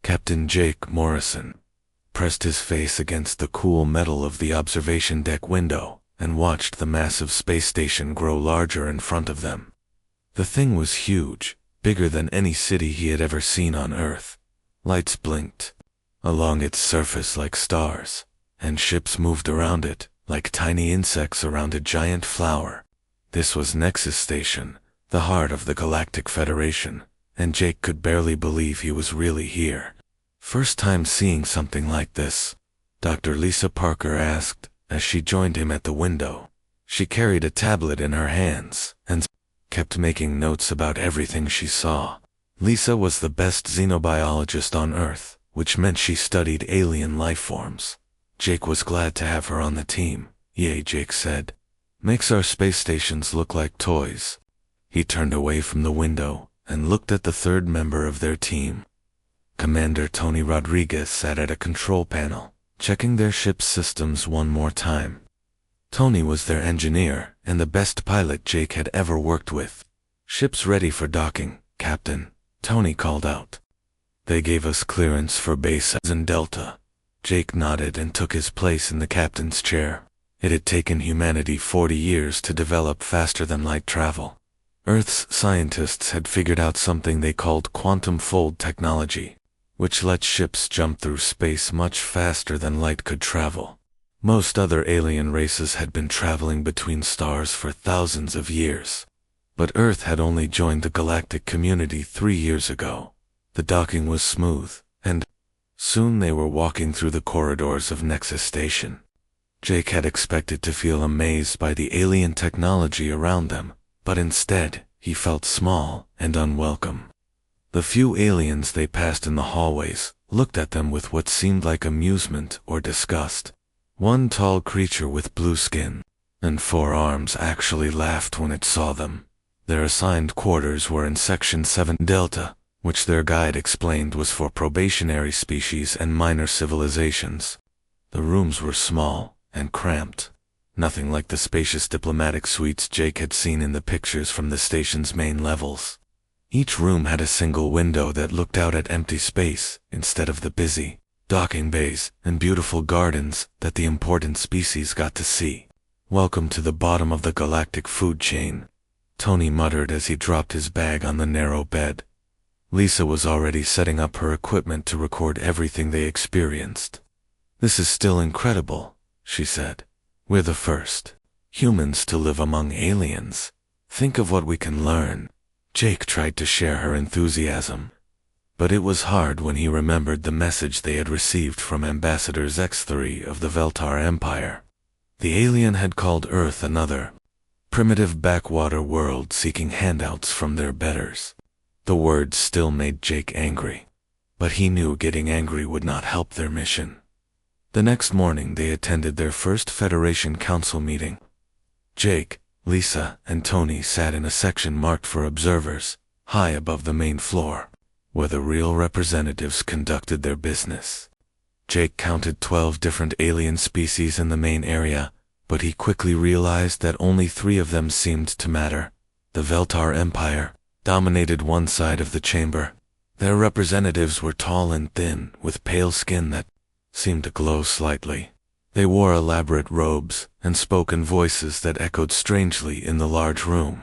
Captain Jake Morrison pressed his face against the cool metal of the observation deck window and watched the massive space station grow larger in front of them. The thing was huge, bigger than any city he had ever seen on Earth. Lights blinked along its surface like stars, and ships moved around it like tiny insects around a giant flower. This was Nexus Station, the heart of the Galactic Federation, and Jake could barely believe he was really here. First time seeing something like this, Dr. Lisa Parker asked as she joined him at the window. She carried a tablet in her hands and kept making notes about everything she saw. Lisa was the best xenobiologist on Earth, which meant she studied alien life forms. Jake was glad to have her on the team. "Yay," Jake said. "Makes our space stations look like toys." He turned away from the window and looked at the third member of their team. Commander Tony Rodriguez sat at a control panel, checking their ship's systems one more time. Tony was their engineer and the best pilot Jake had ever worked with. "Ship's ready for docking, Captain," Tony called out. "They gave us clearance for base in Delta." Jake nodded and took his place in the captain's chair. It had taken humanity 40 years to develop faster than light travel. Earth's scientists had figured out something they called quantum fold technology, which let ships jump through space much faster than light could travel. Most other alien races had been traveling between stars for thousands of years. But Earth had only joined the galactic community 3 years ago. The docking was smooth, and soon they were walking through the corridors of Nexus Station. Jake had expected to feel amazed by the alien technology around them, but instead, he felt small and unwelcome. The few aliens they passed in the hallways looked at them with what seemed like amusement or disgust. One tall creature with blue skin and 4 arms actually laughed when it saw them. Their assigned quarters were in Section 7 Delta, which their guide explained was for probationary species and minor civilizations. The rooms were small and cramped, nothing like the spacious diplomatic suites Jake had seen in the pictures from the station's main levels. Each room had a single window that looked out at empty space instead of the busy docking bays and beautiful gardens that the important species got to see. "Welcome to the bottom of the galactic food chain," Tony muttered as he dropped his bag on the narrow bed. Lisa was already setting up her equipment to record everything they experienced. "This is still incredible," she said. "We're the first humans to live among aliens. Think of what we can learn." Jake tried to share her enthusiasm, but it was hard when he remembered the message they had received from Ambassador X3 of the Veltar Empire. The alien had called Earth another primitive backwater world seeking handouts from their betters. The words still made Jake angry, but he knew getting angry would not help their mission. The next morning they attended their first Federation Council meeting. Jake, Lisa, and Tony sat in a section marked for observers, high above the main floor, where the real representatives conducted their business. Jake counted 12 different alien species in the main area, but he quickly realized that only 3 of them seemed to matter. The Veltar Empire dominated one side of the chamber. Their representatives were tall and thin, with pale skin that seemed to glow slightly. They wore elaborate robes and spoke in voices that echoed strangely in the large room.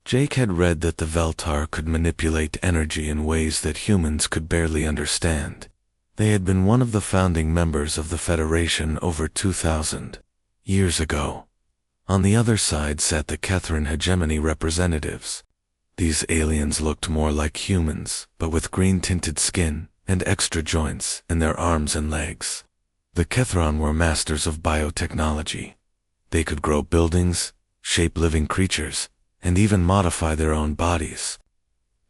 Jake had read that the Veltar could manipulate energy in ways that humans could barely understand. They had been one of the founding members of the Federation over 2,000 years ago. On the other side sat the Kethran hegemony representatives. These aliens looked more like humans, but with green-tinted skin and extra joints in their arms and legs. The Kethran were masters of biotechnology. They could grow buildings, shape living creatures, and even modify their own bodies.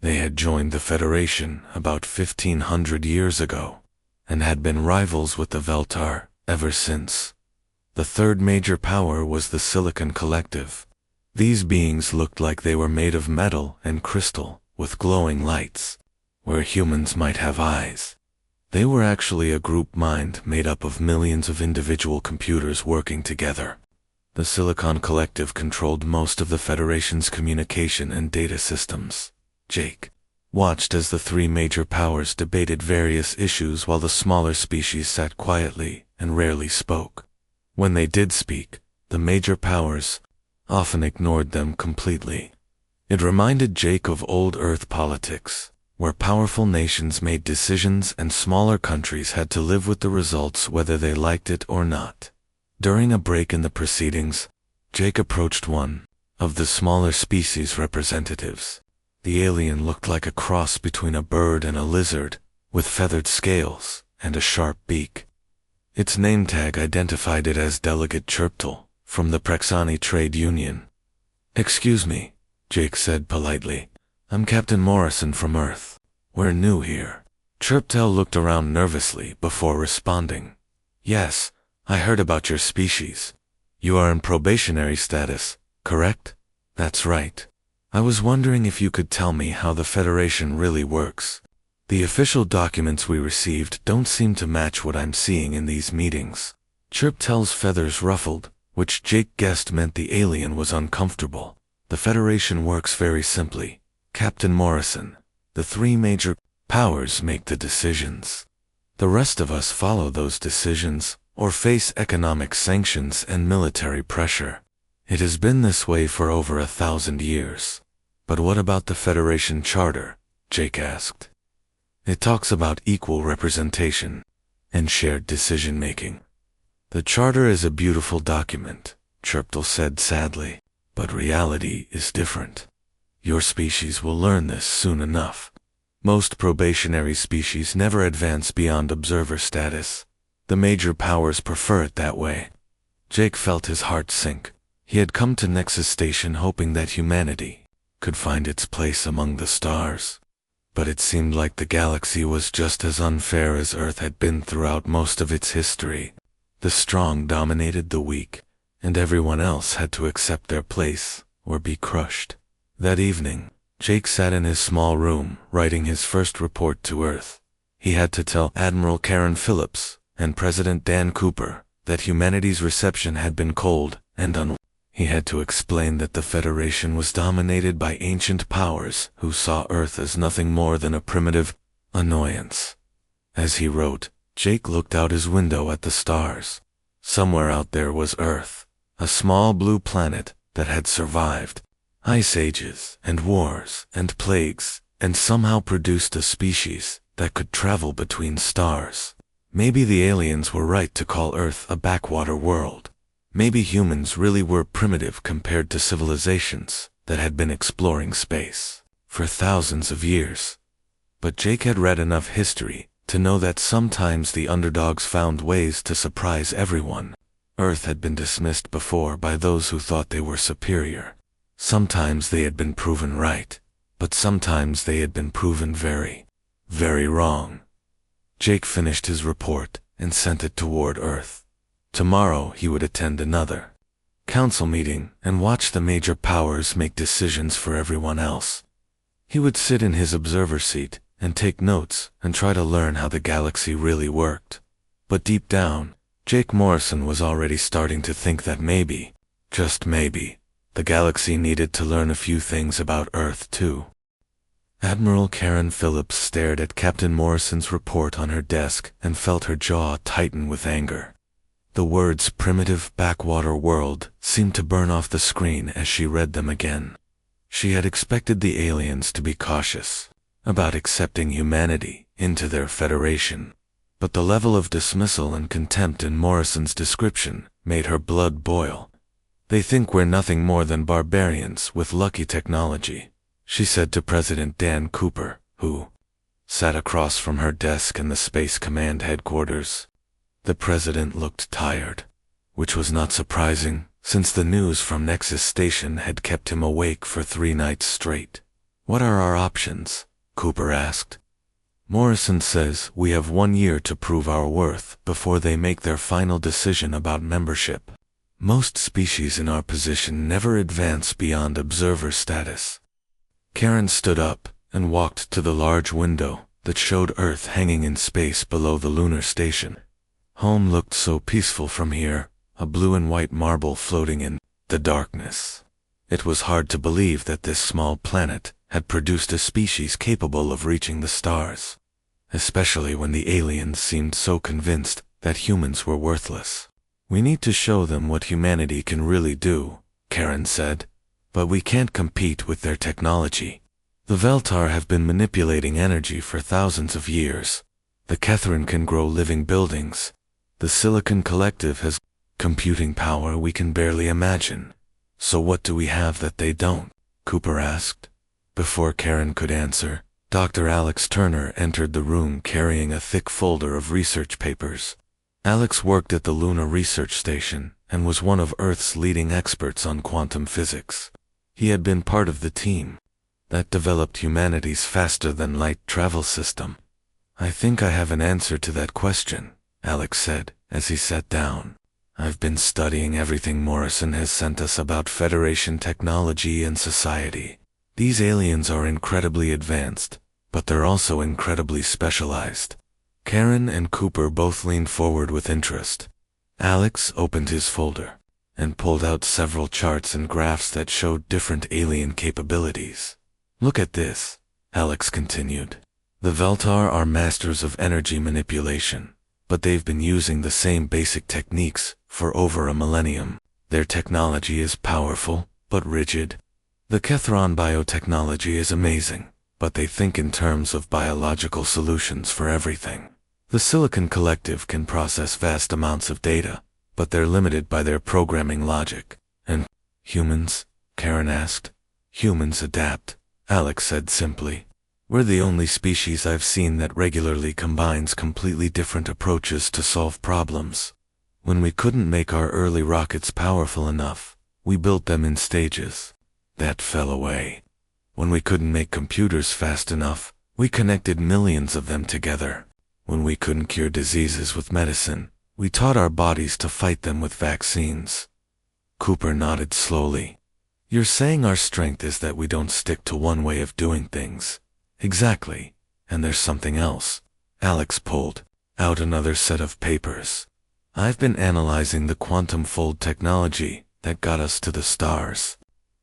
They had joined the Federation about 1,500 years ago, and had been rivals with the Veltar ever since. The third major power was the Silicon Collective. These beings looked like they were made of metal and crystal, with glowing lights, where humans might have eyes. They were actually a group mind made up of millions of individual computers working together. The Silicon Collective controlled most of the Federation's communication and data systems. Jake, watched as the three major powers debated various issues while the smaller species sat quietly and rarely spoke. When they did speak, the major powers often ignored them completely. It reminded Jake of old Earth politics, where powerful nations made decisions and smaller countries had to live with the results whether they liked it or not. During a break in the proceedings, Jake approached one of the smaller species representatives. The alien looked like a cross between a bird and a lizard, with feathered scales and a sharp beak. Its name tag identified it as Delegate Chirptel, from the Prexani Trade Union. "Excuse me," Jake said politely. "I'm Captain Morrison from Earth. We're new here." Chirptel looked around nervously before responding. "Yes, I heard about your species. You are in probationary status, correct?" "That's right. I was wondering if you could tell me how the Federation really works. The official documents we received don't seem to match what I'm seeing in these meetings." Chirptel's feathers ruffled, which Jake guessed meant the alien was uncomfortable. "The Federation works very simply, Captain Morrison. The three major powers make the decisions. The rest of us follow those decisions or face economic sanctions and military pressure. It has been this way for over 1,000 years. But what about the Federation Charter?" Jake asked. "It talks about equal representation and shared decision-making." "The Charter is a beautiful document," Chirptel said sadly, "but reality is different. Your species will learn this soon enough. Most probationary species never advance beyond observer status. The major powers prefer it that way." Jake felt his heart sink. He had come to Nexus Station hoping that humanity could find its place among the stars. But it seemed like the galaxy was just as unfair as Earth had been throughout most of its history. The strong dominated the weak, and everyone else had to accept their place or be crushed. That evening, Jake sat in his small room, writing his first report to Earth. He had to tell Admiral Karen Phillips and President Dan Cooper that humanity's reception had been cold and unwelcome. He had to explain that the Federation was dominated by ancient powers who saw Earth as nothing more than a primitive annoyance. As he wrote, Jake looked out his window at the stars. Somewhere out there was Earth, a small blue planet that had survived ice ages and wars and plagues, and somehow produced a species that could travel between stars. Maybe the aliens were right to call Earth a backwater world. Maybe humans really were primitive compared to civilizations that had been exploring space for thousands of years. But Jake had read enough history to know that sometimes the underdogs found ways to surprise everyone. Earth had been dismissed before by those who thought they were superior. Sometimes they had been proven right, but sometimes they had been proven very, very wrong. Jake finished his report and sent it toward Earth. Tomorrow he would attend another council meeting and watch the major powers make decisions for everyone else. He would sit in his observer seat and take notes and try to learn how the galaxy really worked. But deep down, Jake Morrison was already starting to think that maybe, just maybe, the galaxy needed to learn a few things about Earth too. Admiral Karen Phillips stared at Captain Morrison's report on her desk and felt her jaw tighten with anger. The words "primitive backwater world" seemed to burn off the screen as she read them again. She had expected the aliens to be cautious about accepting humanity into their federation, but the level of dismissal and contempt in Morrison's description made her blood boil. "They think we're nothing more than barbarians with lucky technology," she said to President Dan Cooper, who sat across from her desk in the Space Command headquarters. The president looked tired, which was not surprising, since the news from Nexus Station had kept him awake for 3 nights straight. "What are our options?" Cooper asked. "Morrison says we have 1 year to prove our worth before they make their final decision about membership. Most species in our position never advance beyond observer status." Karen stood up and walked to the large window that showed Earth hanging in space below the lunar station. Home looked so peaceful from here, a blue and white marble floating in the darkness. It was hard to believe that this small planet had produced a species capable of reaching the stars, especially when the aliens seemed so convinced that humans were worthless. We need to show them what humanity can really do, Karen said, but we can't compete with their technology. The Veltar have been manipulating energy for thousands of years. The Kethrin can grow living buildings. The Silicon Collective has computing power we can barely imagine. So what do we have that they don't? Cooper asked. Before Karen could answer, Dr. Alex Turner entered the room carrying a thick folder of research papers. Alex worked at the Lunar Research Station and was one of Earth's leading experts on quantum physics. He had been part of the team that developed humanity's faster-than-light travel system. I think I have an answer to that question, Alex said as he sat down. I've been studying everything Morrison has sent us about Federation technology and society. These aliens are incredibly advanced, but they're also incredibly specialized. Karen and Cooper both leaned forward with interest. Alex opened his folder and pulled out several charts and graphs that showed different alien capabilities. Look at this, Alex continued. The Veltar are masters of energy manipulation, but they've been using the same basic techniques for over a millennium. Their technology is powerful, but rigid. The Kethron biotechnology is amazing, but they think in terms of biological solutions for everything. The Silicon Collective can process vast amounts of data, but they're limited by their programming logic. And humans? Karen asked. Humans adapt, Alex said simply. We're the only species I've seen that regularly combines completely different approaches to solve problems. When we couldn't make our early rockets powerful enough, we built them in stages. That fell away. When we couldn't make computers fast enough, we connected millions of them together. When we couldn't cure diseases with medicine, we taught our bodies to fight them with vaccines. Cooper nodded slowly. You're saying our strength is that we don't stick to one way of doing things. Exactly. And there's something else. Alex pulled out another set of papers. I've been analyzing the quantum fold technology that got us to the stars.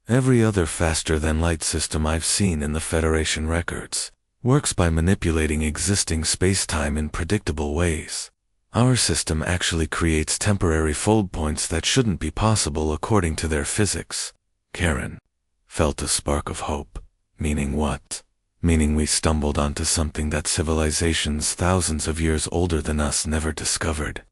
Every other faster-than-light system I've seen in the Federation records works by manipulating existing space-time in predictable ways. Our system actually creates temporary fold points that shouldn't be possible according to their physics. Karen felt a spark of hope. Meaning what? Meaning we stumbled onto something that civilizations thousands of years older than us never discovered.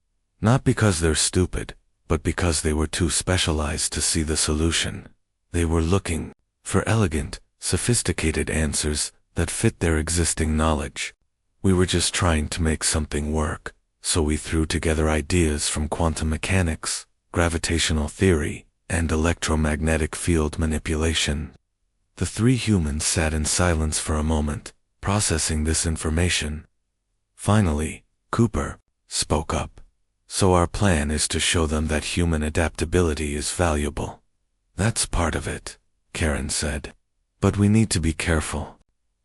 Not because they're stupid, but because they were too specialized to see the solution. They were looking for elegant, sophisticated answers that fit their existing knowledge. We were just trying to make something work, so we threw together ideas from quantum mechanics, gravitational theory, and electromagnetic field manipulation. The three humans sat in silence for a moment, processing this information. Finally, Cooper spoke up. So our plan is to show them that human adaptability is valuable. That's part of it, Karen said. But we need to be careful.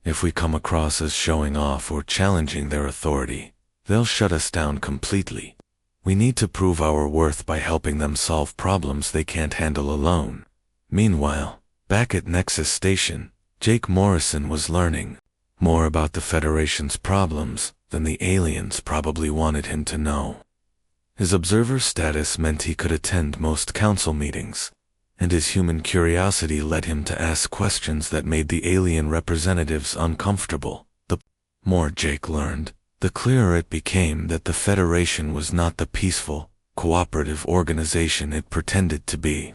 If we come across as showing off or challenging their authority, they'll shut us down completely. We need to prove our worth by helping them solve problems they can't handle alone. Meanwhile, back at Nexus Station, Jake Morrison was learning more about the Federation's problems than the aliens probably wanted him to know. His observer status meant he could attend most council meetings, and his human curiosity led him to ask questions that made the alien representatives uncomfortable. The more Jake learned, the clearer it became that the Federation was not the peaceful, cooperative organization it pretended to be.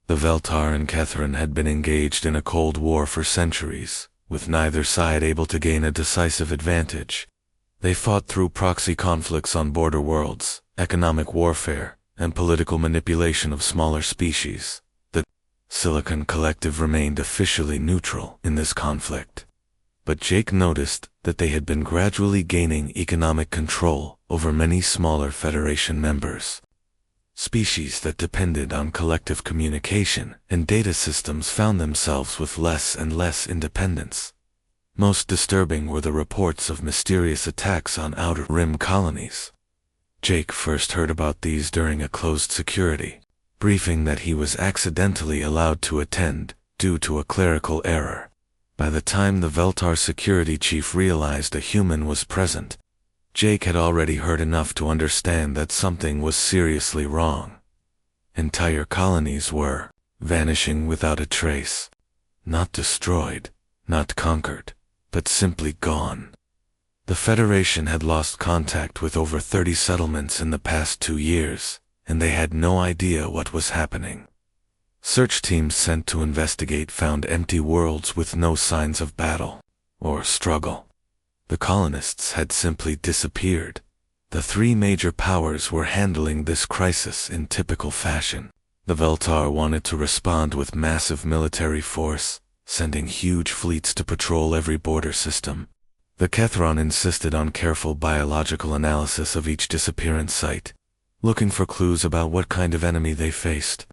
The Veltar and Kethrin had been engaged in a cold war for centuries, with neither side able to gain a decisive advantage. They fought through proxy conflicts on border worlds, economic warfare, and political manipulation of smaller species. The Silicon Collective remained officially neutral in this conflict. But Jake noticed that they had been gradually gaining economic control over many smaller Federation members. Species that depended on collective communication and data systems found themselves with less and less independence. Most disturbing were the reports of mysterious attacks on Outer Rim colonies. Jake first heard about these during a closed security briefing that he was accidentally allowed to attend due to a clerical error. By the time the Veltar security chief realized a human was present, Jake had already heard enough to understand that something was seriously wrong. Entire colonies were vanishing without a trace. Not destroyed, not conquered, but simply gone. The Federation had lost contact with over 30 settlements in the past 2 years, and they had no idea what was happening. Search teams sent to investigate found empty worlds with no signs of battle or struggle. The colonists had simply disappeared. The 3 major powers were handling this crisis in typical fashion. The Veltar wanted to respond with massive military force, sending huge fleets to patrol every border system. The Kethron insisted on careful biological analysis of each disappearance site, looking for clues about what kind of enemy they faced.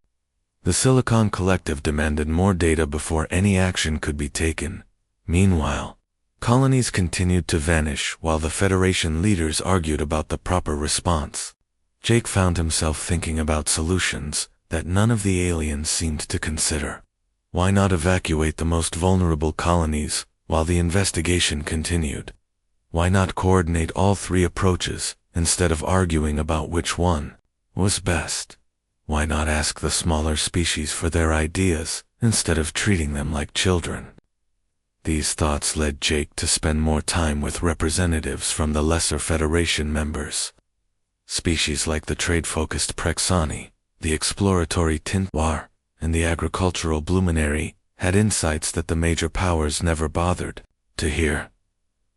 The Silicon Collective demanded more data before any action could be taken. Meanwhile, colonies continued to vanish while the Federation leaders argued about the proper response. Jake found himself thinking about solutions that none of the aliens seemed to consider. Why not evacuate the most vulnerable colonies while the investigation continued? Why not coordinate all 3 approaches instead of arguing about which one was best? Why not ask the smaller species for their ideas instead of treating them like children? These thoughts led Jake to spend more time with representatives from the lesser Federation members. Species like the trade-focused Prexani, the exploratory Tintwar, and the agricultural Bluminary had insights that the major powers never bothered to hear.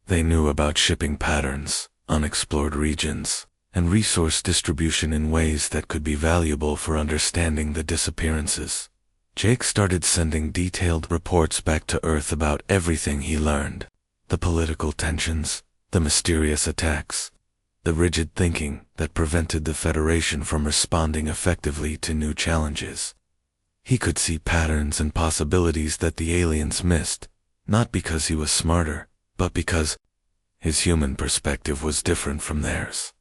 They knew about shipping patterns, unexplored regions, and resource distribution in ways that could be valuable for understanding the disappearances. Jake started sending detailed reports back to Earth about everything he learned. The political tensions, the mysterious attacks, the rigid thinking that prevented the Federation from responding effectively to new challenges. He could see patterns and possibilities that the aliens missed, not because he was smarter, but because his human perspective was different from theirs.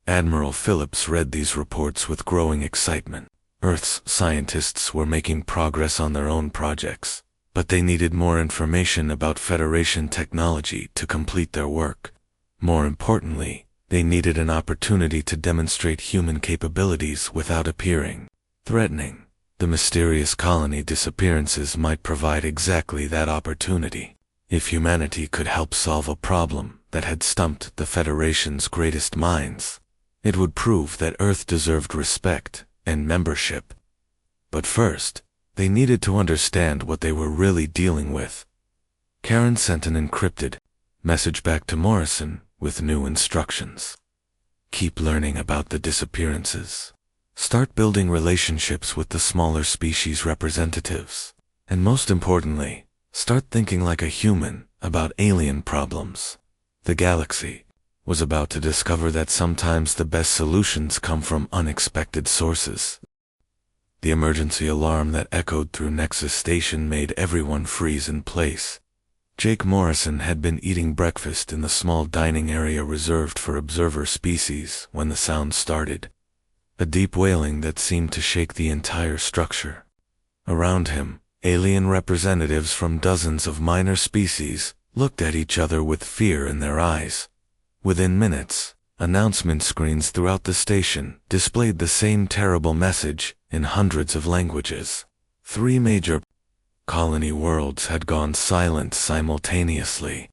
Admiral Phillips read these reports with growing excitement. Earth's scientists were making progress on their own projects, but they needed more information about Federation technology to complete their work. More importantly, they needed an opportunity to demonstrate human capabilities without appearing threatening. The mysterious colony disappearances might provide exactly that opportunity. If humanity could help solve a problem that had stumped the Federation's greatest minds, it would prove that Earth deserved respect and membership. But first, they needed to understand what they were really dealing with. Karen sent an encrypted message back to Morrison with new instructions. Keep learning about the disappearances. Start building relationships with the smaller species representatives. And most importantly, start thinking like a human about alien problems. The galaxy was about to discover that sometimes the best solutions come from unexpected sources. The emergency alarm that echoed through Nexus Station made everyone freeze in place. Jake Morrison had been eating breakfast in the small dining area reserved for observer species when the sound started. A deep wailing that seemed to shake the entire structure. Around him, alien representatives from dozens of minor species looked at each other with fear in their eyes. Within minutes, announcement screens throughout the station displayed the same terrible message in hundreds of languages. 3 major colony worlds had gone silent simultaneously.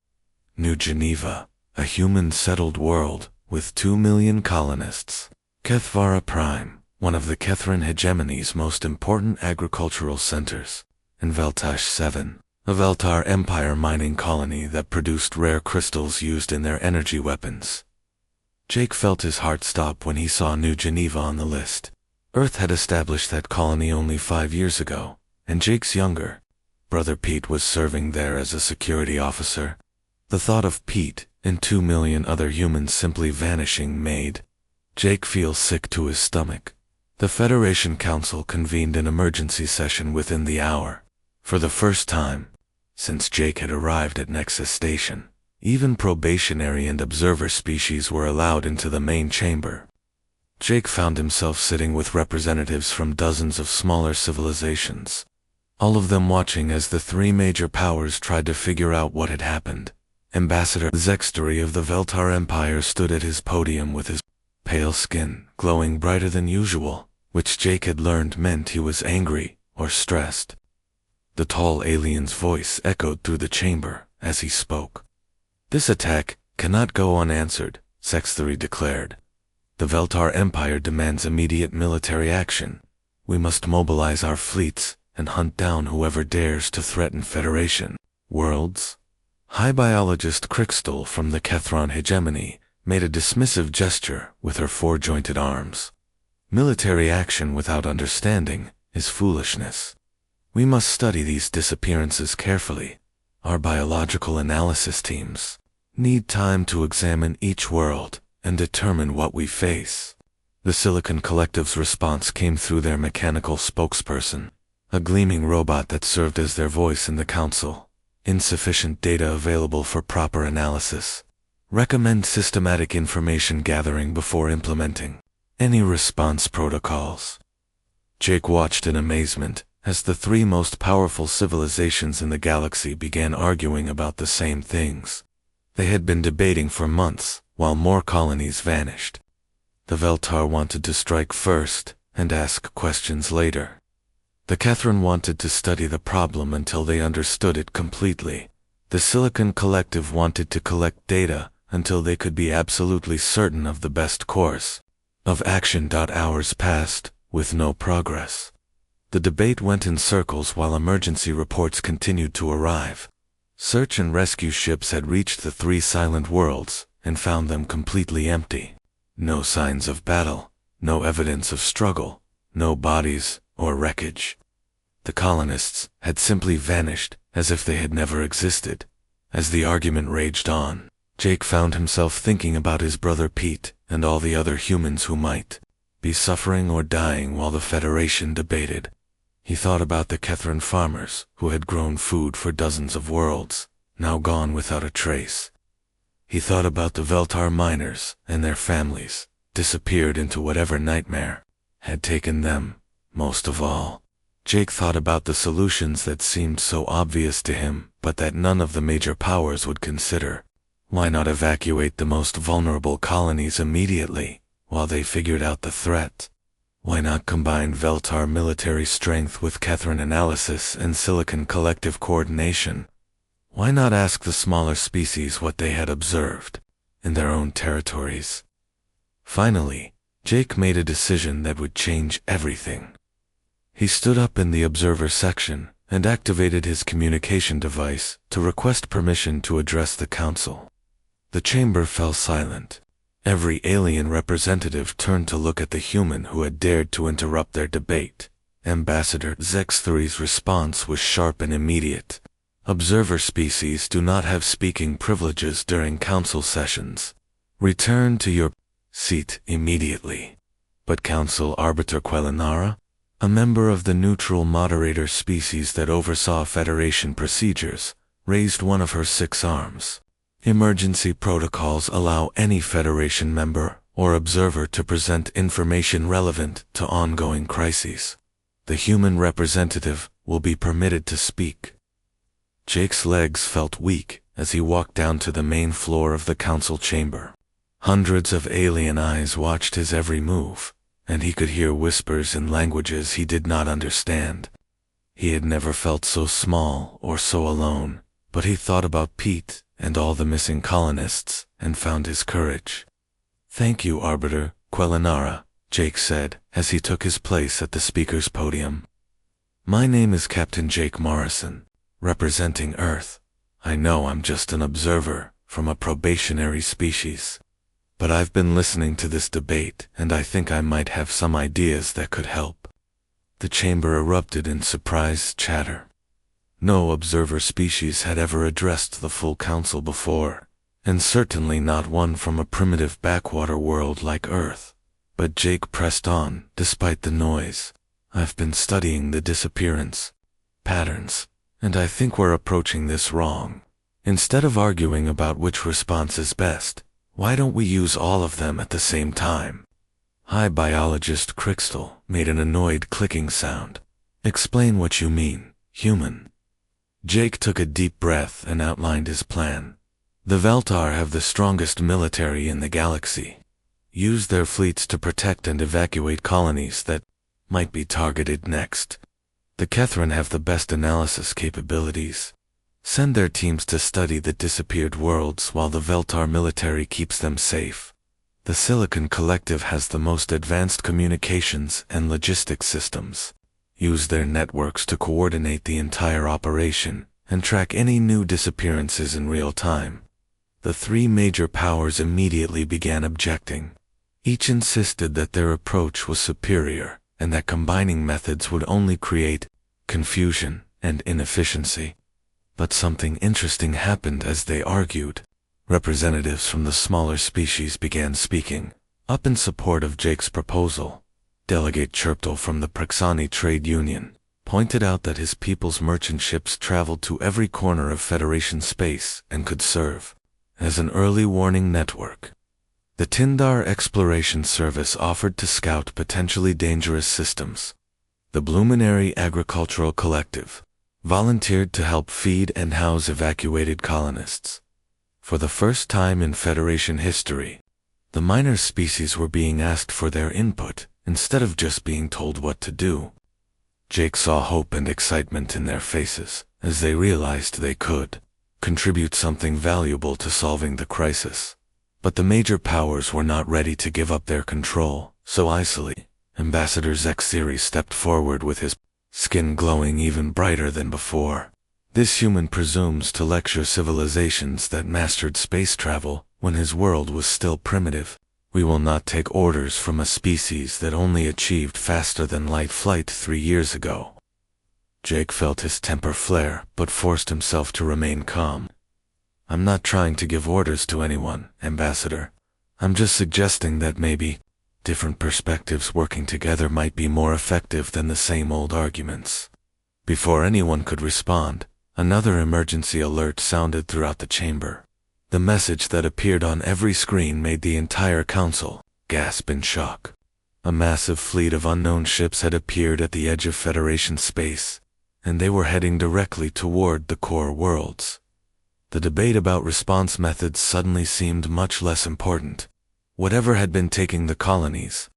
New Geneva, a human-settled world with 2 million colonists. Kethvara Prime, one of the Kethran hegemony's most important agricultural centers. And Veltash 7, a Veltar Empire mining colony that produced rare crystals used in their energy weapons. Jake felt his heart stop when he saw New Geneva on the list. Earth had established that colony only 5 years ago, and Jake's younger brother Pete was serving there as a security officer. The thought of Pete and 2 million other humans simply vanishing made Jake feel sick to his stomach. The Federation Council convened an emergency session within the hour. For the first time since Jake had arrived at Nexus Station, even probationary and observer species were allowed into the main chamber. Jake found himself sitting with representatives from dozens of smaller civilizations. all of them watching as the three major powers tried to figure out what had happened. Ambassador Zextory of the Veltar Empire stood at his podium with his pale skin glowing brighter than usual, which Jake had learned meant he was angry or stressed. The tall alien's voice echoed through the chamber as he spoke. "This attack cannot go unanswered," Zextory declared. "The Veltar Empire demands immediate military action. We must mobilize our fleets and hunt down whoever dares to threaten Federation worlds." High biologist Crystal from the Kethron hegemony made a dismissive gesture with her four-jointed arms. "Military action without understanding is foolishness. We must study these disappearances carefully. Our biological analysis teams need time to examine each world and determine what we face." The Silicon Collective's response came through their mechanical spokesperson, a gleaming robot that served as their voice in the council. "Insufficient data available for proper analysis. Recommend systematic information gathering before implementing any response protocols." Jake watched in amazement as the three most powerful civilizations in the galaxy began arguing about the same things. They had been debating for months while more colonies vanished. The Veltar wanted to strike first and ask questions later. The Kethron wanted to study the problem until they understood it completely. The Silicon Collective wanted to collect data until they could be absolutely certain of the best course of action. Hours passed, with no progress. The debate went in circles while emergency reports continued to arrive. Search and rescue ships had reached the three silent worlds and found them completely empty. No signs of battle, no evidence of struggle, no bodies or wreckage. The colonists had simply vanished as if they had never existed. As the argument raged on, Jake found himself thinking about his brother Pete and all the other humans who might be suffering or dying while the Federation debated. He thought about the Kethron farmers who had grown food for dozens of worlds, now gone without a trace. He thought about the Veltar miners and their families, disappeared into whatever nightmare had taken them. Most of all, Jake thought about the solutions that seemed so obvious to him, but that none of the major powers would consider. Why not evacuate the most vulnerable colonies immediately, while they figured out the threat? Why not combine Veltar military strength with Kethron analysis and Silicon Collective coordination? Why not ask the smaller species what they had observed in their own territories? Finally, Jake made a decision that would change everything. He stood up in the observer section and activated his communication device to request permission to address the council. The chamber fell silent. Every alien representative turned to look at the human who had dared to interrupt their debate. Ambassador Zextory's response was sharp and immediate. "Observer species do not have speaking privileges during council sessions. Return to your seat immediately." But Council Arbiter Quellinara, a member of the neutral moderator species that oversaw Federation procedures, raised one of her 6 arms. "Emergency protocols allow any Federation member or observer to present information relevant to ongoing crises. The human representative will be permitted to speak." Jake's legs felt weak as he walked down to the main floor of the council chamber. Hundreds of alien eyes watched his every move, and he could hear whispers in languages he did not understand. He had never felt so small or so alone, but he thought about Pete and all the missing colonists and found his courage. "Thank you, Arbiter Quellinara," Jake said as he took his place at the speaker's podium. "My name is Captain Jake Morrison, representing Earth. I know I'm just an observer from a probationary species, but I've been listening to this debate and I think I might have some ideas that could help." The chamber erupted in surprised chatter. No observer species had ever addressed the full council before, and certainly not one from a primitive backwater world like Earth. But Jake pressed on, despite the noise. "I've been studying the disappearance patterns, and I think we're approaching this wrong. Instead of arguing about which response is best, why don't we use all of them at the same time?" High biologist Crystal made an annoyed clicking sound. "Explain what you mean," Human. Jake took a deep breath and outlined his plan. The Veltar have the strongest military in the galaxy. Use their fleets to protect and evacuate colonies that might be targeted next. The Kethran have the best analysis capabilities. Send their teams to study the disappeared worlds while the Veltar military keeps them safe. The Silicon Collective has the most advanced communications and logistics systems. Use their networks to coordinate the entire operation and track any new disappearances in real time. The three major powers immediately began objecting. Each insisted that their approach was superior and that combining methods would only create confusion and inefficiency. But something interesting happened as they argued. Representatives from the smaller species began speaking, up in support of Jake's proposal. Delegate Chirptal from the Praxani Trade Union pointed out that his people's merchant ships traveled to every corner of Federation space and could serve as an early warning network. The Tindar Exploration Service offered to scout potentially dangerous systems. The Bluminary Agricultural Collective volunteered to help feed and house evacuated colonists. For the first time in Federation history, the minor species were being asked for their input instead of just being told what to do. Jake saw hope and excitement in their faces as they realized they could contribute something valuable to solving the crisis. But the major powers were not ready to give up their control, so icily, Ambassador Zexiri stepped forward with his skin glowing even brighter than before. This human presumes to lecture civilizations that mastered space travel when his world was still primitive. We will not take orders from a species that only achieved faster-than-light flight 3 years ago. Jake felt his temper flare, but forced himself to remain calm. I'm not trying to give orders to anyone, Ambassador. I'm just suggesting that maybe different perspectives working together might be more effective than the same old arguments. Before anyone could respond, another emergency alert sounded throughout the chamber. The message that appeared on every screen made the entire council gasp in shock. A massive fleet of unknown ships had appeared at the edge of Federation space, and they were heading directly toward the core worlds. The debate about response methods suddenly seemed much less important. Whatever had been taking the colonies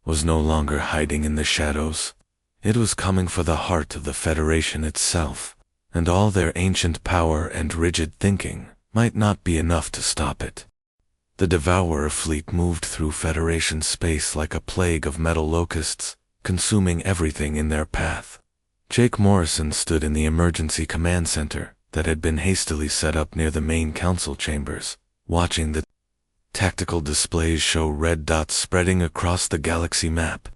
was no longer hiding in the shadows. It was coming for the heart of the Federation itself, and all their ancient power and rigid thinking might not be enough to stop it. The Devourer fleet moved through Federation space like a plague of metal locusts, consuming everything in their path. Jake Morrison stood in the emergency command center that had been hastily set up near the main council chambers, watching the tactical displays show red dots spreading across the galaxy map.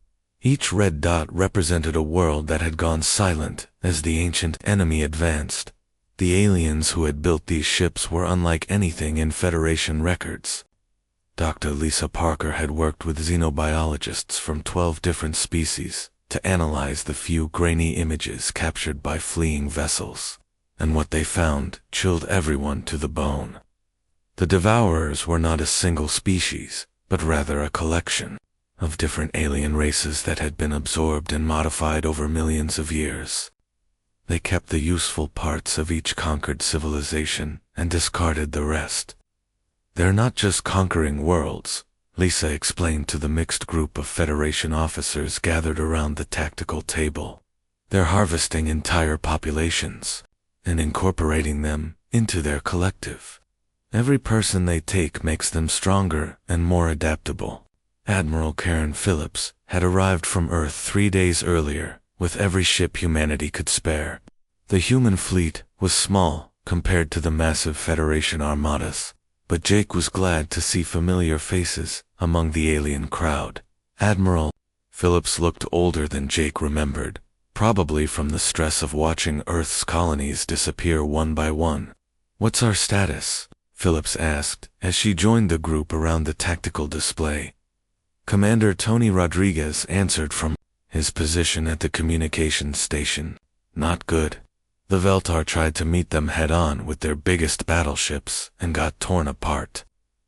Each red dot represented a world that had gone silent as the ancient enemy advanced. The aliens who had built these ships were unlike anything in Federation records. Dr. Lisa Parker had worked with xenobiologists from 12 different species to analyze the few grainy images captured by fleeing vessels, and what they found chilled everyone to the bone. The Devourers were not a single species, but rather a collection of different alien races that had been absorbed and modified over millions of years. They kept the useful parts of each conquered civilization and discarded the rest. They're not just conquering worlds, Lisa explained to the mixed group of Federation officers gathered around the tactical table. They're harvesting entire populations and incorporating them into their collective. Every person they take makes them stronger and more adaptable. Admiral Karen Phillips had arrived from Earth 3 days earlier, with every ship humanity could spare. The human fleet was small compared to the massive Federation armadas, but Jake was glad to see familiar faces among the alien crowd. Admiral Phillips looked older than Jake remembered, probably from the stress of watching Earth's colonies disappear one by one. "What's our status?" Phillips asked as she joined the group around the tactical display. Commander Tony Rodriguez answered from his position at the communications station. "Not good. The Veltar tried to meet them head-on with their biggest battleships and got torn apart.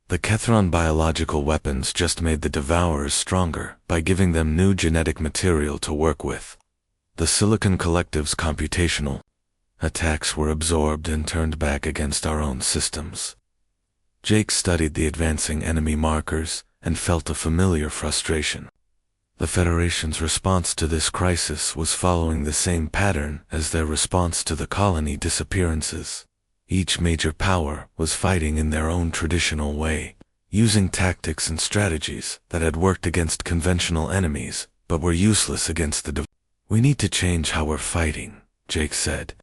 The Kethron biological weapons just made the Devourers stronger by giving them new genetic material to work with. The Silicon Collective's computational attacks were absorbed and turned back against our own systems. Jake studied the advancing enemy markers and felt a familiar frustration. The Federation's response to this crisis was following the same pattern as their response to the colony disappearances. Each major power was fighting in their own traditional way, using tactics and strategies that had worked against conventional enemies, but were useless against the We need to change how we're fighting, Jake said.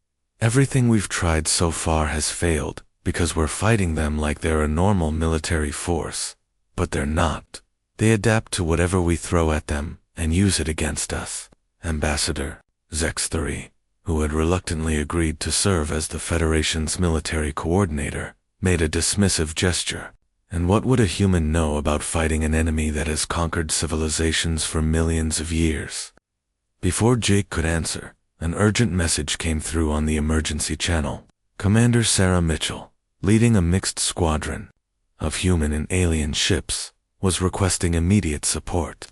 Everything we've tried so far has failed, because we're fighting them like they're a normal military force. But they're not. They adapt to whatever we throw at them, and use it against us. Ambassador Zex3, who had reluctantly agreed to serve as the Federation's military coordinator, made a dismissive gesture. And what would a human know about fighting an enemy that has conquered civilizations for millions of years? Before Jake could answer, an urgent message came through on the emergency channel. Commander Sarah Mitchell, leading a mixed squadron of human and alien ships, was requesting immediate support.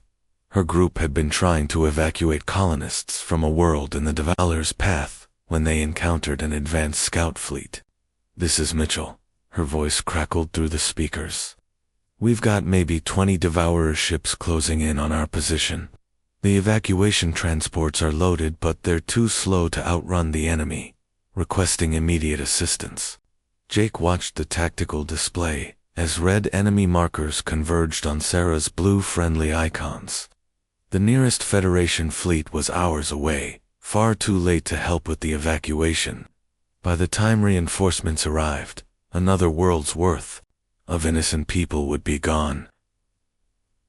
Her group had been trying to evacuate colonists from a world in the Devourer's path when they encountered an advanced scout fleet. "This is Mitchell," her voice crackled through the speakers. "We've got maybe 20 Devourer ships closing in on our position. The evacuation transports are loaded, but they're too slow to outrun the enemy, requesting immediate assistance." Jake watched the tactical display as red enemy markers converged on Sarah's blue friendly icons. The nearest Federation fleet was hours away, far too late to help with the evacuation. By the time reinforcements arrived, another world's worth of innocent people would be gone.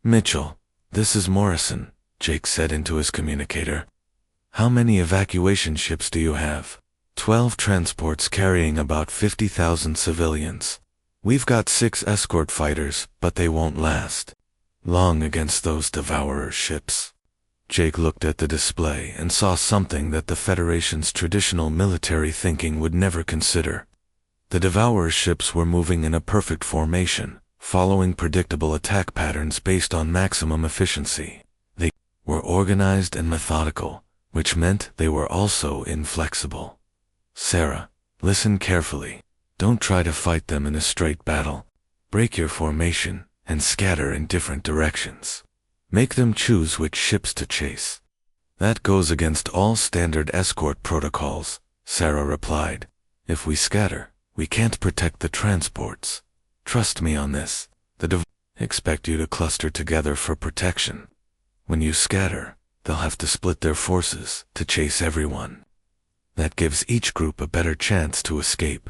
"Mitchell, this is Morrison," Jake said into his communicator. "How many evacuation ships do you have?" 12 transports carrying about 50,000 civilians. We've got 6 escort fighters, but they won't last long against those Devourer ships." Jake looked at the display and saw something that the Federation's traditional military thinking would never consider. The Devourer ships were moving in a perfect formation, following predictable attack patterns based on maximum efficiency. They were organized and methodical, which meant they were also inflexible. "Sarah, listen carefully. Don't try to fight them in a straight battle. Break your formation and scatter in different directions. Make them choose which ships to chase." "That goes against all standard escort protocols," Sarah replied. "If we scatter, we can't protect the transports. Trust me on this. The expect you to cluster together for protection. When you scatter, they'll have to split their forces to chase everyone. That gives each group a better chance to escape."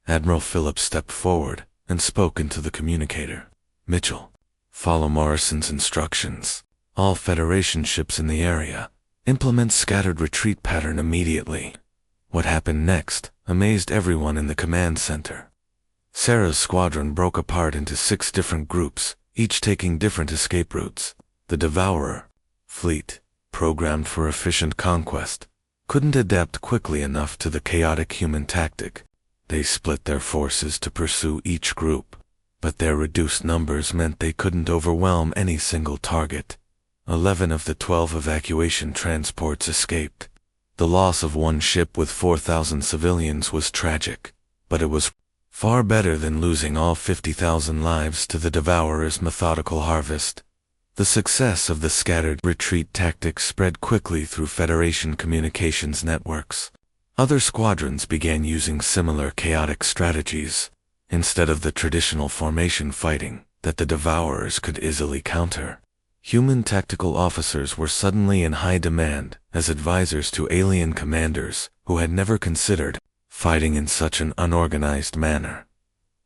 Admiral Phillips stepped forward and spoke into the communicator. "Mitchell, follow Morrison's instructions. All Federation ships in the area, implement scattered retreat pattern immediately." What happened next amazed everyone in the command center. Sarah's squadron broke apart into 6 different groups, each taking different escape routes. The Devourer fleet, programmed for efficient conquest, couldn't adapt quickly enough to the chaotic human tactic. They split their forces to pursue each group, but their reduced numbers meant they couldn't overwhelm any single target. 11 of the 12 evacuation transports escaped. The loss of one ship with 4,000 civilians was tragic, but it was far better than losing all 50,000 lives to the Devourer's methodical harvest. The success of the scattered retreat tactic spread quickly through Federation communications networks. Other squadrons began using similar chaotic strategies, instead of the traditional formation fighting that the Devourers could easily counter. Human tactical officers were suddenly in high demand as advisors to alien commanders who had never considered fighting in such an unorganized manner.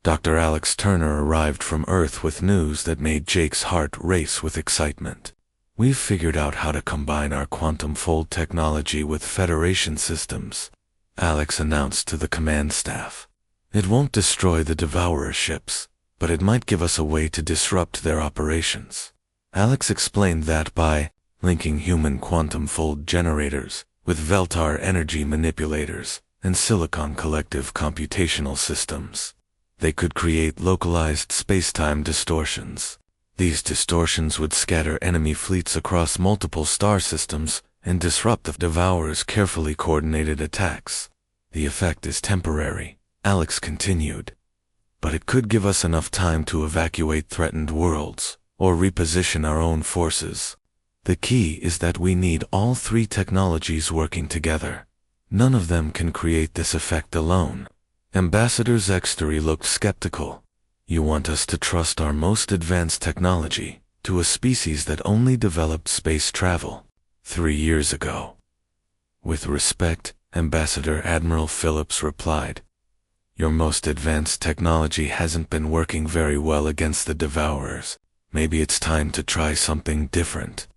Dr. Alex Turner arrived from Earth with news that made Jake's heart race with excitement. "We've figured out how to combine our quantum fold technology with Federation systems," Alex announced to the command staff. "It won't destroy the Devourer ships, but it might give us a way to disrupt their operations." Alex explained that by linking human quantum fold generators with Veltar energy manipulators and Silicon Collective computational systems, they could create localized space-time distortions. These distortions would scatter enemy fleets across multiple star systems and disrupt the Devourer's carefully coordinated attacks. The effect is temporary, Alex continued, but it could give us enough time to evacuate threatened worlds, or reposition our own forces. The key is that we need all three technologies working together. None of them can create this effect alone. Ambassador Zextory looked skeptical. You want us to trust our most advanced technology to a species that only developed space travel 3 years ago? With respect, Ambassador Admiral Phillips replied, your most advanced technology hasn't been working very well against the Devourers. Maybe it's time to try something different.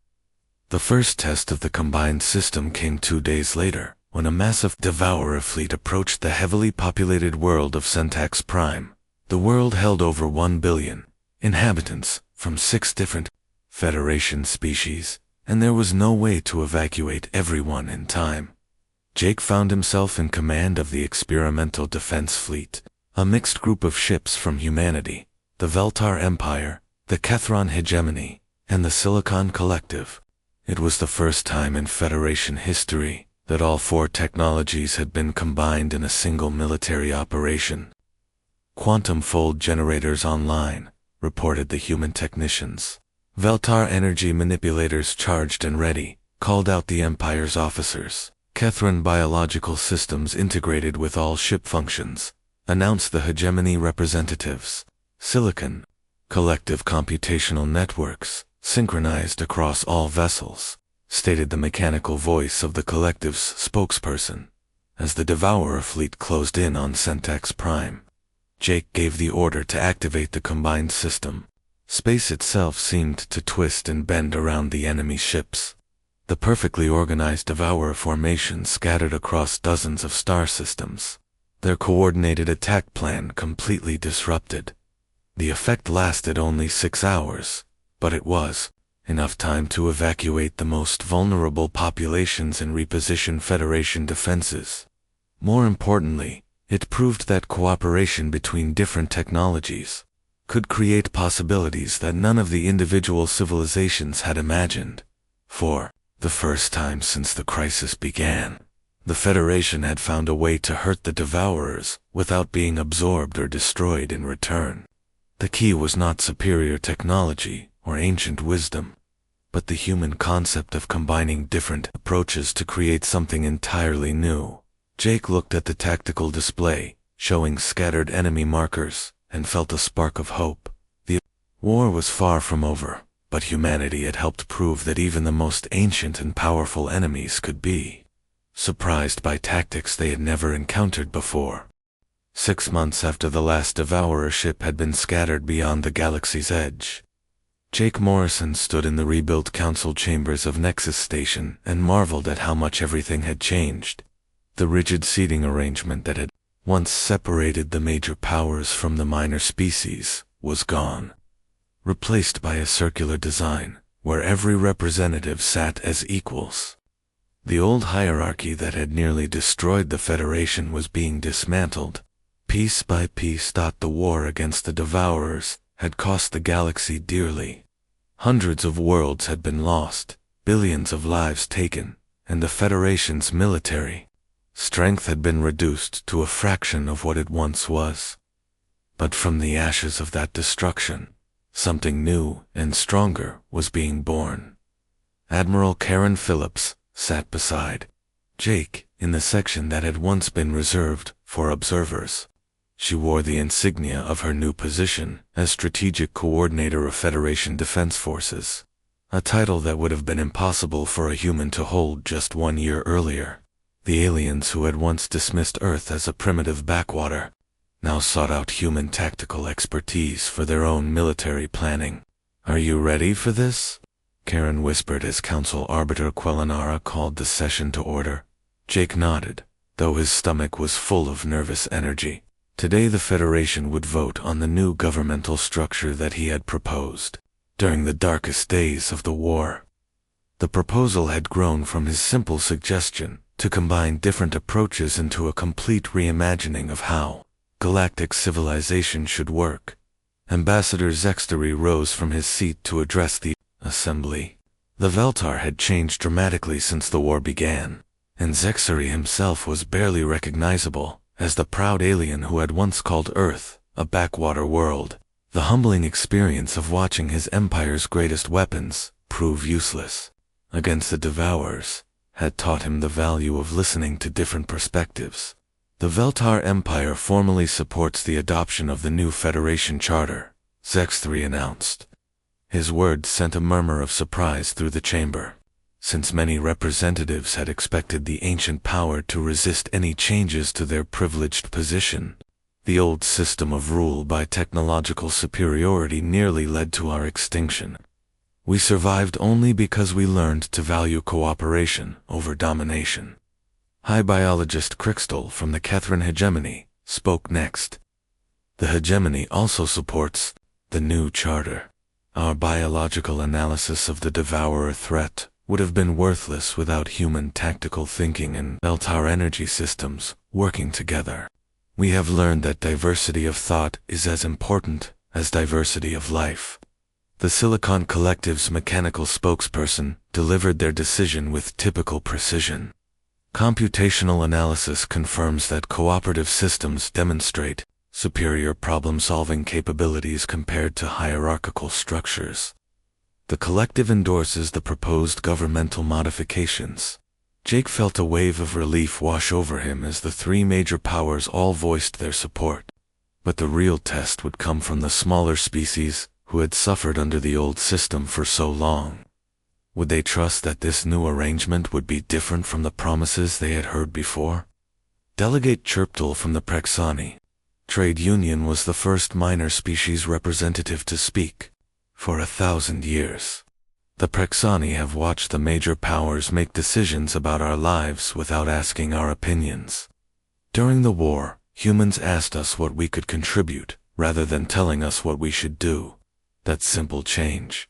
The first test of the combined system came 2 days later, when a massive Devourer fleet approached the heavily populated world of Centax Prime. The world held over 1 billion inhabitants from 6 different Federation species, and there was no way to evacuate everyone in time. Jake found himself in command of the Experimental Defense Fleet, a mixed group of ships from humanity, the Veltar Empire, the Kethron Hegemony, and the Silicon Collective. It was the first time in Federation history that all 4 technologies had been combined in a single military operation. Quantum fold generators online, reported the human technicians. Veltar energy manipulators charged and ready, called out the Empire's officers. Kethron biological systems integrated with all ship functions, announced the hegemony representatives. Silicon, collective computational networks, synchronized across all vessels, stated the mechanical voice of the collective's spokesperson. As the Devourer fleet closed in on Centax Prime, Jake gave the order to activate the combined system. Space itself seemed to twist and bend around the enemy ships. The perfectly organized Devourer formation scattered across dozens of star systems, their coordinated attack plan completely disrupted. The effect lasted only 6 hours, but it was enough time to evacuate the most vulnerable populations and reposition Federation defenses. More importantly, it proved that cooperation between different technologies could create possibilities that none of the individual civilizations had imagined. For the first time since the crisis began, the Federation had found a way to hurt the Devourers without being absorbed or destroyed in return. The key was not superior technology or ancient wisdom, but the human concept of combining different approaches to create something entirely new. Jake looked at the tactical display, showing scattered enemy markers, and felt a spark of hope. The war was far from over, but humanity had helped prove that even the most ancient and powerful enemies could be surprised by tactics they had never encountered before. 6 months after the last Devourer ship had been scattered beyond the galaxy's edge, Jake Morrison stood in the rebuilt council chambers of Nexus Station and marveled at how much everything had changed. The rigid seating arrangement that had once separated the major powers from the minor species was gone, replaced by a circular design where every representative sat as equals. The old hierarchy that had nearly destroyed the Federation was being dismantled, piece by piece. The war against the Devourers had cost the galaxy dearly. Hundreds of worlds had been lost, billions of lives taken, and the Federation's military strength had been reduced to a fraction of what it once was. But from the ashes of that destruction, something new and stronger was being born. Admiral Karen Phillips sat beside Jake in the section that had once been reserved for observers. She wore the insignia of her new position as Strategic Coordinator of Federation Defense Forces, a title that would have been impossible for a human to hold just 1 year earlier. The aliens who had once dismissed Earth as a primitive backwater now sought out human tactical expertise for their own military planning. "Are you ready for this?" Karen whispered as Council Arbiter Quellinara called the session to order. Jake nodded, though his stomach was full of nervous energy. Today the Federation would vote on the new governmental structure that he had proposed during the darkest days of the war. The proposal had grown from his simple suggestion to combine different approaches into a complete reimagining of how galactic civilization should work. Ambassador Zextory rose from his seat to address the assembly. The Veltar had changed dramatically since the war began, and Zexari himself was barely recognizable as the proud alien who had once called Earth a backwater world. The humbling experience of watching his empire's greatest weapons prove useless against the Devourers had taught him the value of listening to different perspectives. The Veltar Empire formally supports the adoption of the new Federation Charter, Zex3 announced. His words sent a murmur of surprise through the chamber, since many representatives had expected the ancient power to resist any changes to their privileged position. The old system of rule by technological superiority nearly led to our extinction. We survived only because we learned to value cooperation over domination. High biologist Crystal from the Catherine Hegemony spoke next. The hegemony also supports the new charter. Our biological analysis of the Devourer threat would have been worthless without human tactical thinking and Veltar energy systems working together. We have learned that diversity of thought is as important as diversity of life. The Silicon Collective's mechanical spokesperson delivered their decision with typical precision. Computational analysis confirms that cooperative systems demonstrate superior problem-solving capabilities compared to hierarchical structures. The collective endorses the proposed governmental modifications. Jake felt a wave of relief wash over him as the three major powers all voiced their support. But the real test would come from the smaller species who had suffered under the old system for so long. Would they trust that this new arrangement would be different from the promises they had heard before? Delegate Chirptal from the Prexani Trade Union was the first minor species representative to speak. For 1,000 years, the Prexani have watched the major powers make decisions about our lives without asking our opinions. During the war, humans asked us what we could contribute, rather than telling us what we should do. That simple change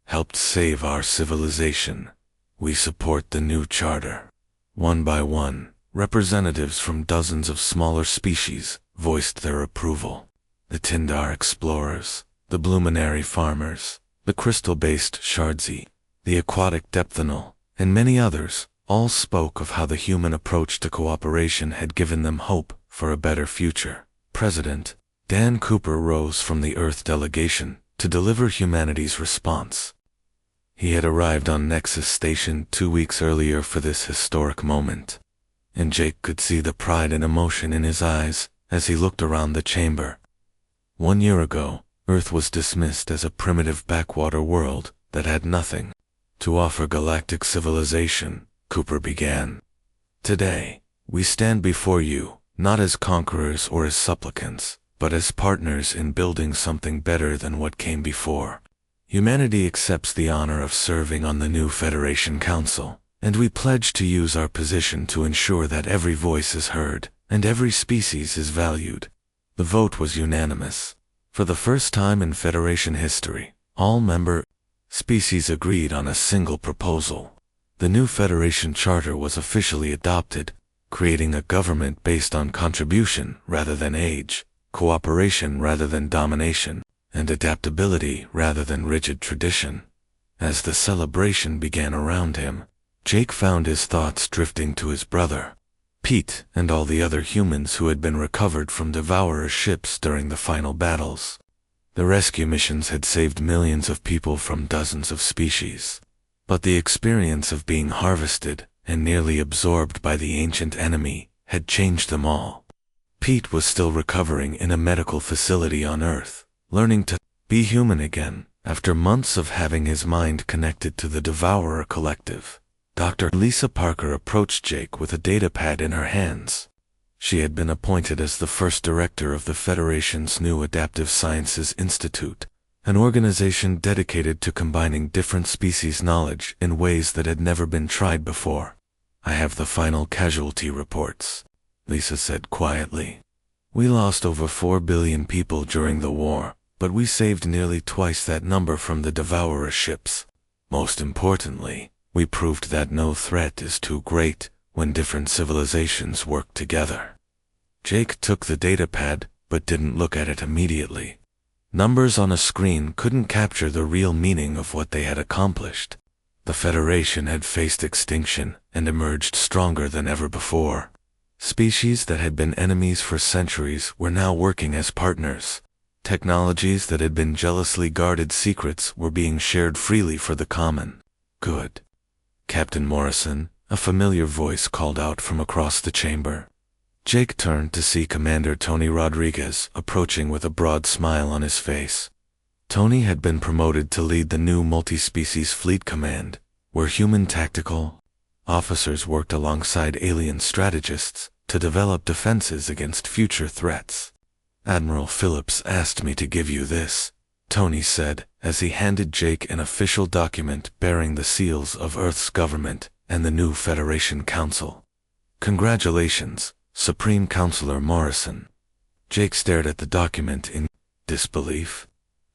helped save our civilization. We support the new charter. One by one, representatives from dozens of smaller species voiced their approval. The Tindar explorers, the Bluminary farmers, the crystal-based Shardzi, the aquatic Depthanol, and many others, all spoke of how the human approach to cooperation had given them hope for a better future. President Dan Cooper rose from the Earth delegation to deliver humanity's response. He had arrived on Nexus Station 2 weeks earlier for this historic moment, and Jake could see the pride and emotion in his eyes as he looked around the chamber. 1 year ago, Earth was dismissed as a primitive backwater world that had nothing to offer galactic civilization, Cooper began. Today, we stand before you, not as conquerors or as supplicants, but as partners in building something better than what came before. Humanity accepts the honor of serving on the new Federation Council, and we pledge to use our position to ensure that every voice is heard and every species is valued. The vote was unanimous. For the first time in Federation history, all member species agreed on a single proposal. The new Federation Charter was officially adopted, creating a government based on contribution rather than age, cooperation rather than domination, and adaptability rather than rigid tradition. As the celebration began around him, Jake found his thoughts drifting to his brother, Pete, and all the other humans who had been recovered from Devourer ships during the final battles. The rescue missions had saved millions of people from dozens of species, but the experience of being harvested and nearly absorbed by the ancient enemy had changed them all. Pete was still recovering in a medical facility on Earth, learning to be human again after months of having his mind connected to the Devourer Collective. Dr. Lisa Parker approached Jake with a datapad in her hands. She had been appointed as the first director of the Federation's new Adaptive Sciences Institute, an organization dedicated to combining different species knowledge in ways that had never been tried before. "I have the final casualty reports," Lisa said quietly. "We lost over 4 billion people during the war, but we saved nearly twice that number from the Devourer ships. Most importantly, we proved that no threat is too great when different civilizations work together." Jake took the datapad, but didn't look at it immediately. Numbers on a screen couldn't capture the real meaning of what they had accomplished. The Federation had faced extinction and emerged stronger than ever before. Species that had been enemies for centuries were now working as partners. Technologies that had been jealously guarded secrets were being shared freely for the common good. Captain Morrison, a familiar voice called out from across the chamber. Jake turned to see Commander Tony Rodriguez approaching with a broad smile on his face. Tony had been promoted to lead the new multi-species fleet command, where human tactical officers worked alongside alien strategists to develop defenses against future threats. Admiral Phillips asked me to give you this, Tony said, as he handed Jake an official document bearing the seals of Earth's government and the new Federation Council. Congratulations, Supreme Counselor Morrison. Jake stared at the document in disbelief.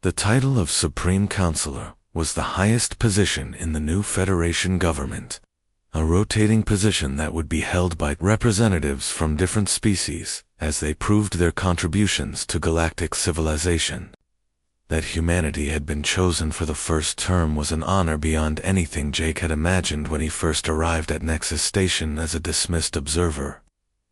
The title of Supreme Counselor was the highest position in the new Federation government, a rotating position that would be held by representatives from different species as they proved their contributions to galactic civilization. That humanity had been chosen for the first term was an honor beyond anything Jake had imagined when he first arrived at Nexus Station as a dismissed observer.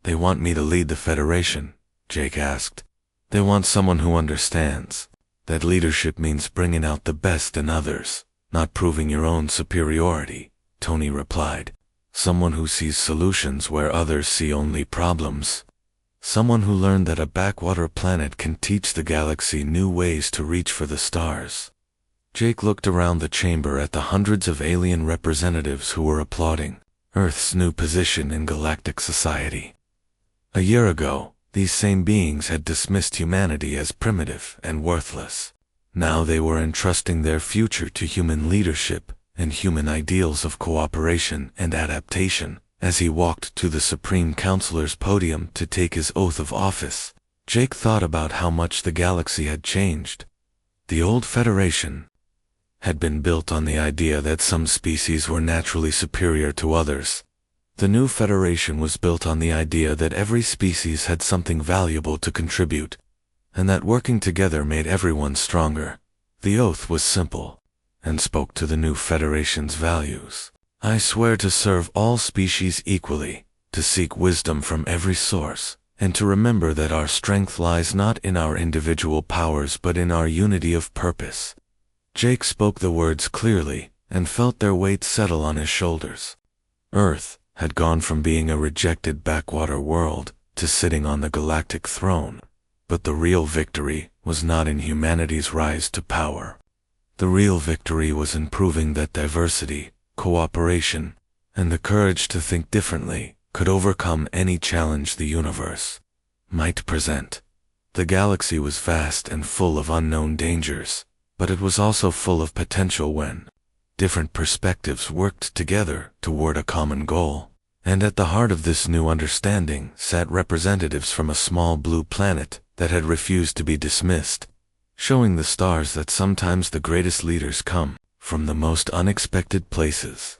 They want me to lead the Federation, Jake asked. They want someone who understands that leadership means bringing out the best in others, not proving your own superiority, Tony replied. Someone who sees solutions where others see only problems. Someone who learned that a backwater planet can teach the galaxy new ways to reach for the stars. Jake looked around the chamber at the hundreds of alien representatives who were applauding Earth's new position in galactic society. A year ago, these same beings had dismissed humanity as primitive and worthless. Now they were entrusting their future to human leadership and human ideals of cooperation and adaptation. As he walked to the Supreme Counselor's podium to take his oath of office, Jake thought about how much the galaxy had changed. The old Federation had been built on the idea that some species were naturally superior to others. The new Federation was built on the idea that every species had something valuable to contribute, and that working together made everyone stronger. The oath was simple, and spoke to the new Federation's values. I swear to serve all species equally, to seek wisdom from every source, and to remember that our strength lies not in our individual powers but in our unity of purpose. Jake spoke the words clearly, and felt their weight settle on his shoulders. Earth had gone from being a rejected backwater world to sitting on the galactic throne, but the real victory was not in humanity's rise to power. The real victory was in proving that diversity, cooperation, and the courage to think differently could overcome any challenge the universe might present. The galaxy was vast and full of unknown dangers, but it was also full of potential when different perspectives worked together toward a common goal. And at the heart of this new understanding sat representatives from a small blue planet that had refused to be dismissed, showing the stars that sometimes the greatest leaders come from the most unexpected places.